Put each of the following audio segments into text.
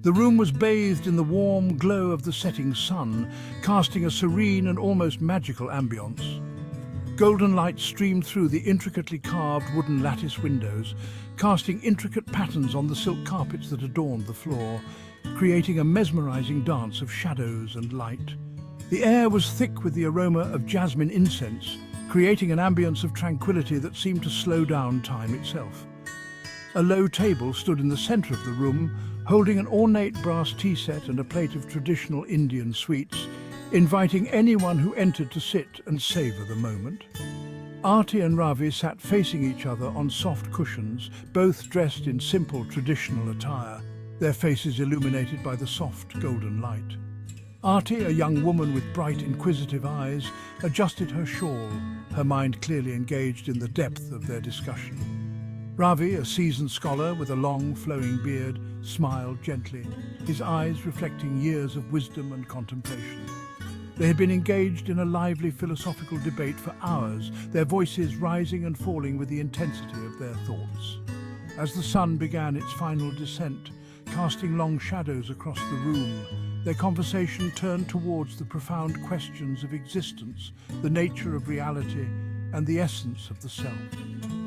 The room was bathed in the warm glow of the setting sun, casting a serene and almost magical ambience. Golden light streamed through the intricately carved wooden lattice windows, casting intricate patterns on the silk carpets that adorned the floor, creating a mesmerizing dance of shadows and light. The air was thick with the aroma of jasmine incense, creating an ambience of tranquility that seemed to slow down time itself. A low table stood in the center of the room, holding an ornate brass tea set and a plate of traditional Indian sweets, inviting anyone who entered to sit and savor the moment. Arti and Ravi sat facing each other on soft cushions, both dressed in simple traditional attire, their faces illuminated by the soft golden light. Arti, a young woman with bright, inquisitive eyes, adjusted her shawl, her mind clearly engaged in the depth of their discussion. Ravi, a seasoned scholar with a long, flowing beard, smiled gently, his eyes reflecting years of wisdom and contemplation. They had been engaged in a lively philosophical debate for hours, their voices rising and falling with the intensity of their thoughts. As the sun began its final descent, casting long shadows across the room, their conversation turned towards the profound questions of existence, the nature of reality, and the essence of the self.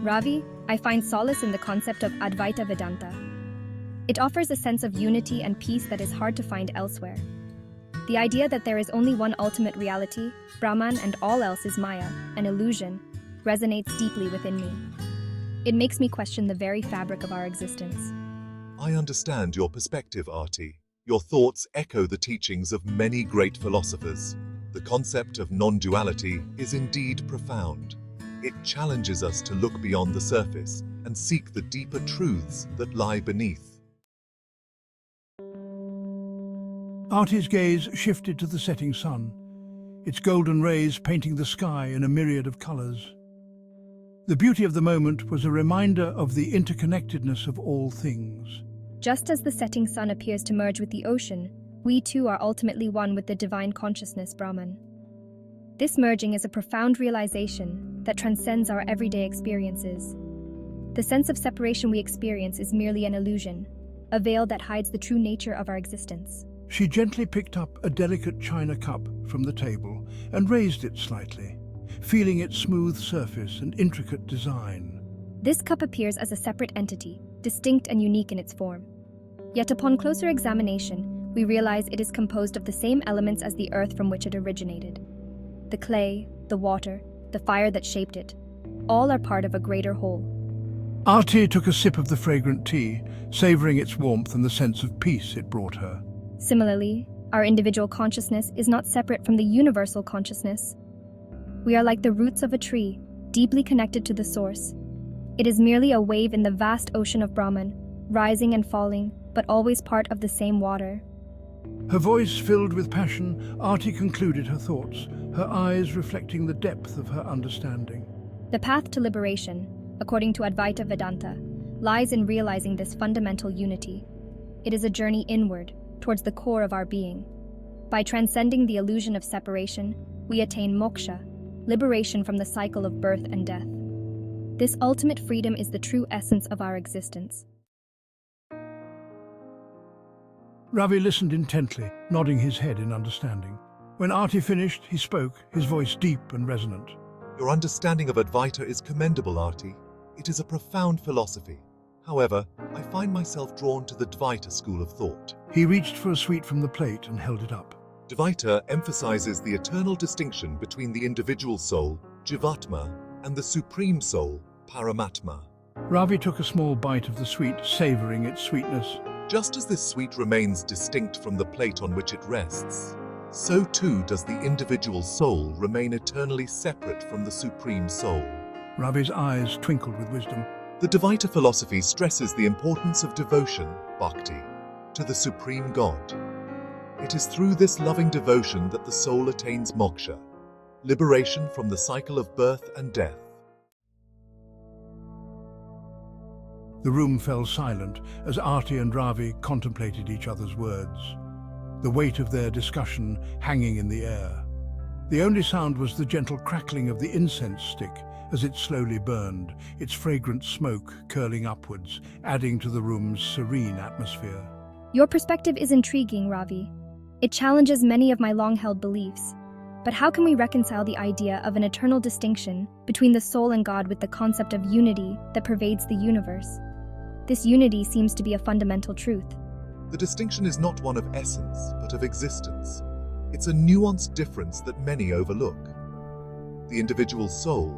Ravi, I find solace in the concept of Advaita Vedanta. It offers a sense of unity and peace that is hard to find elsewhere. The idea that there is only one ultimate reality, Brahman, and all else is Maya, an illusion, resonates deeply within me. It makes me question the very fabric of our existence. I understand your perspective, Arti. Your thoughts echo the teachings of many great philosophers. The concept of non-duality is indeed profound. It challenges us to look beyond the surface and seek the deeper truths that lie beneath. Arti's gaze shifted to the setting sun, its golden rays painting the sky in a myriad of colors. The beauty of the moment was a reminder of the interconnectedness of all things. Just as the setting sun appears to merge with the ocean, we too are ultimately one with the divine consciousness, Brahman. This merging is a profound realization that transcends our everyday experiences. The sense of separation we experience is merely an illusion, a veil that hides the true nature of our existence. She gently picked up a delicate china cup from the table and raised it slightly, feeling its smooth surface and intricate design. This cup appears as a separate entity, distinct and unique in its form. Yet upon closer examination, we realize it is composed of the same elements as the earth from which it originated. The clay, the water, the fire that shaped it, all are part of a greater whole. Arti took a sip of the fragrant tea, savoring its warmth and the sense of peace it brought her. Similarly, our individual consciousness is not separate from the universal consciousness. We are like the roots of a tree, deeply connected to the source. It is merely a wave in the vast ocean of Brahman, rising and falling, but always part of the same water. Her voice filled with passion, Arti concluded her thoughts, her eyes reflecting the depth of her understanding. The path to liberation, according to Advaita Vedanta, lies in realizing this fundamental unity. It is a journey inward, towards the core of our being. By transcending the illusion of separation, we attain moksha, liberation from the cycle of birth and death. This ultimate freedom is the true essence of our existence. Ravi listened intently, nodding his head in understanding. When Arti finished, he spoke, his voice deep and resonant. Your understanding of Advaita is commendable, Arti. It is a profound philosophy. However, I find myself drawn to the Dvaita school of thought. He reached for a sweet from the plate and held it up. Dvaita emphasizes the eternal distinction between the individual soul, Jivatma, and the supreme soul, Paramatma. Ravi took a small bite of the sweet, savoring its sweetness. Just as this sweet remains distinct from the plate on which it rests, so too does the individual soul remain eternally separate from the supreme soul. Ravi's eyes twinkled with wisdom. The Dvaita philosophy stresses the importance of devotion, bhakti, to the Supreme God. It is through this loving devotion that the soul attains moksha, liberation from the cycle of birth and death. The room fell silent as Arti and Ravi contemplated each other's words, the weight of their discussion hanging in the air. The only sound was the gentle crackling of the incense stick as it slowly burned, its fragrant smoke curling upwards, adding to the room's serene atmosphere. Your perspective is intriguing, Ravi. It challenges many of my long-held beliefs. But how can we reconcile the idea of an eternal distinction between the soul and God with the concept of unity that pervades the universe? This unity seems to be a fundamental truth. The distinction is not one of essence, but of existence. It's a nuanced difference that many overlook. The individual soul,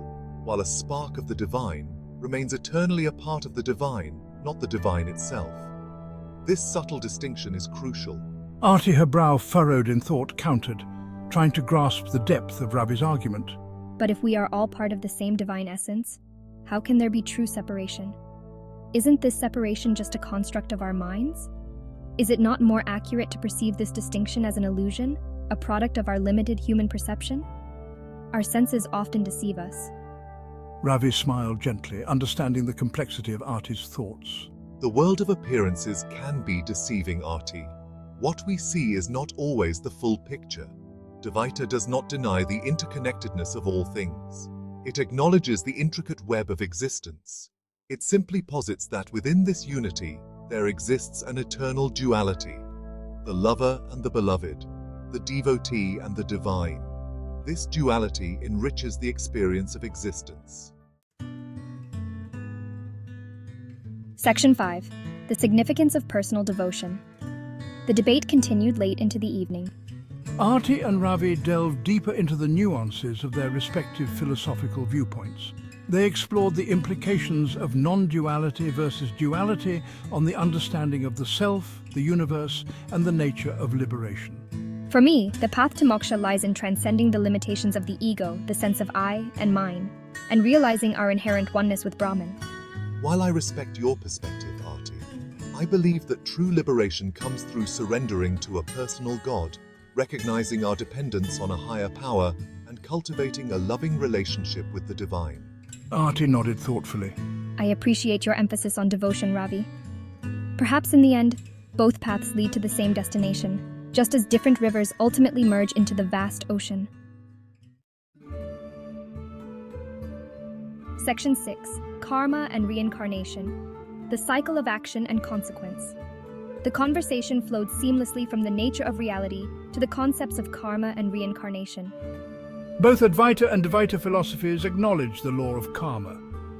while a spark of the divine, remains eternally a part of the divine, not the divine itself. This subtle distinction is crucial. Arti, her brow furrowed in thought, countered, trying to grasp the depth of Ravi's argument. But if we are all part of the same divine essence, how can there be true separation? Isn't this separation just a construct of our minds? Is it not more accurate to perceive this distinction as an illusion, a product of our limited human perception? Our senses often deceive us. Ravi smiled gently, understanding the complexity of Arti's thoughts. The world of appearances can be deceiving, Arti. What we see is not always the full picture. Dvaita does not deny the interconnectedness of all things. It acknowledges the intricate web of existence. It simply posits that within this unity, there exists an eternal duality, the lover and the beloved, the devotee and the divine. This duality enriches the experience of existence. Section 5. The significance of personal devotion. The debate continued late into the evening. Arti and Ravi delved deeper into the nuances of their respective philosophical viewpoints. They explored the implications of non-duality versus duality on the understanding of the self, the universe, and the nature of liberation. For me, the path to moksha lies in transcending the limitations of the ego, the sense of I and mine, and realizing our inherent oneness with Brahman. While I respect your perspective, Arti, I believe that true liberation comes through surrendering to a personal God, recognizing our dependence on a higher power, and cultivating a loving relationship with the divine. Arti nodded thoughtfully. I appreciate your emphasis on devotion, Ravi. Perhaps in the end, both paths lead to the same destination, just as different rivers ultimately merge into the vast ocean. Section 6. Karma and Reincarnation. The cycle of action and consequence. The conversation flowed seamlessly from the nature of reality to the concepts of karma and reincarnation. Both Advaita and Dvaita philosophies acknowledge the law of karma,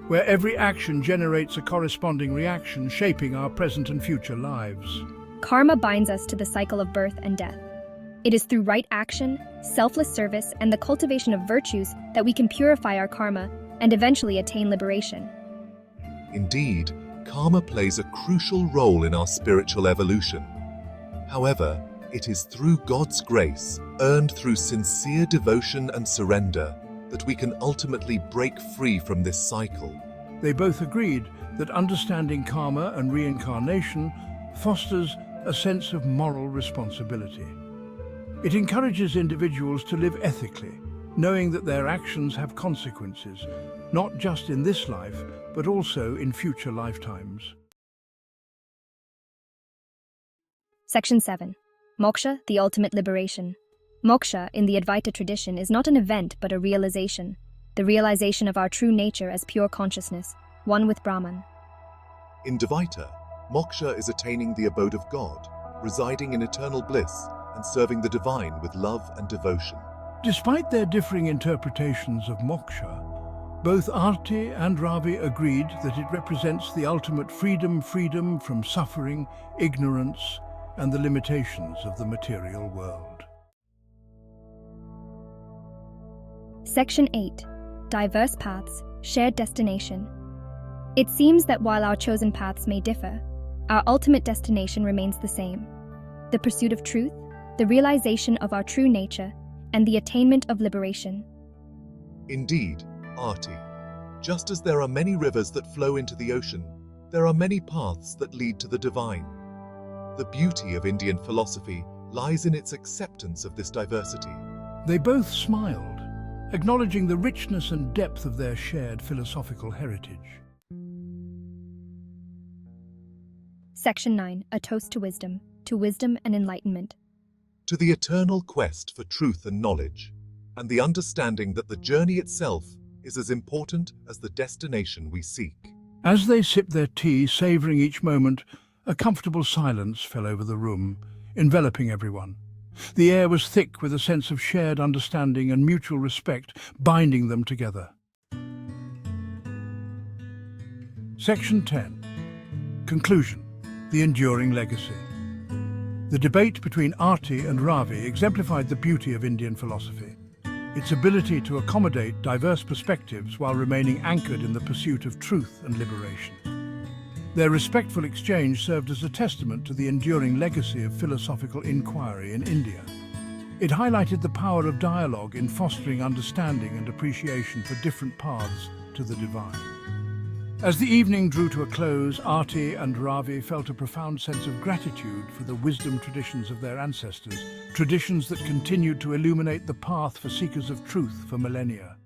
where every action generates a corresponding reaction, shaping our present and future lives. Karma binds us to the cycle of birth and death. It is through right action, selfless service, and the cultivation of virtues that we can purify our karma and eventually attain liberation. Indeed, karma plays a crucial role in our spiritual evolution. However, it is through God's grace, earned through sincere devotion and surrender, that we can ultimately break free from this cycle. They both agreed that understanding karma and reincarnation fosters a sense of moral responsibility. It encourages individuals to live ethically, knowing that their actions have consequences, not just in this life, but also in future lifetimes. Section 7. Moksha, the ultimate liberation. Moksha, in the Advaita tradition, is not an event but a realization, the realization of our true nature as pure consciousness, one with Brahman. In Dvaita, moksha is attaining the abode of God, residing in eternal bliss, and serving the divine with love and devotion. Despite their differing interpretations of moksha, both Arti and Ravi agreed that it represents the ultimate freedom from suffering, ignorance, and the limitations of the material world. Section 8. Diverse paths, shared destination. It seems that while our chosen paths may differ, our ultimate destination remains the same: the pursuit of truth, the realization of our true nature, and the attainment of liberation. Indeed, Arti, just as there are many rivers that flow into the ocean, there are many paths that lead to the divine. The beauty of Indian philosophy lies in its acceptance of this diversity. They both smiled, acknowledging the richness and depth of their shared philosophical heritage. Section 9. A toast to wisdom and enlightenment. To the eternal quest for truth and knowledge, and the understanding that the journey itself is as important as the destination we seek. As they sipped their tea, savoring each moment, A comfortable silence fell over the room, enveloping everyone. The air was thick with a sense of shared understanding and mutual respect binding them together. Section 10. Conclusion. The enduring legacy. The debate between Arti and Ravi exemplified the beauty of Indian philosophy, its ability to accommodate diverse perspectives while remaining anchored in the pursuit of truth and liberation. Their respectful exchange served as a testament to the enduring legacy of philosophical inquiry in India. It highlighted the power of dialogue in fostering understanding and appreciation for different paths to the divine. As the evening drew to a close, Arti and Ravi felt a profound sense of gratitude for the wisdom traditions of their ancestors, traditions that continued to illuminate the path for seekers of truth for millennia.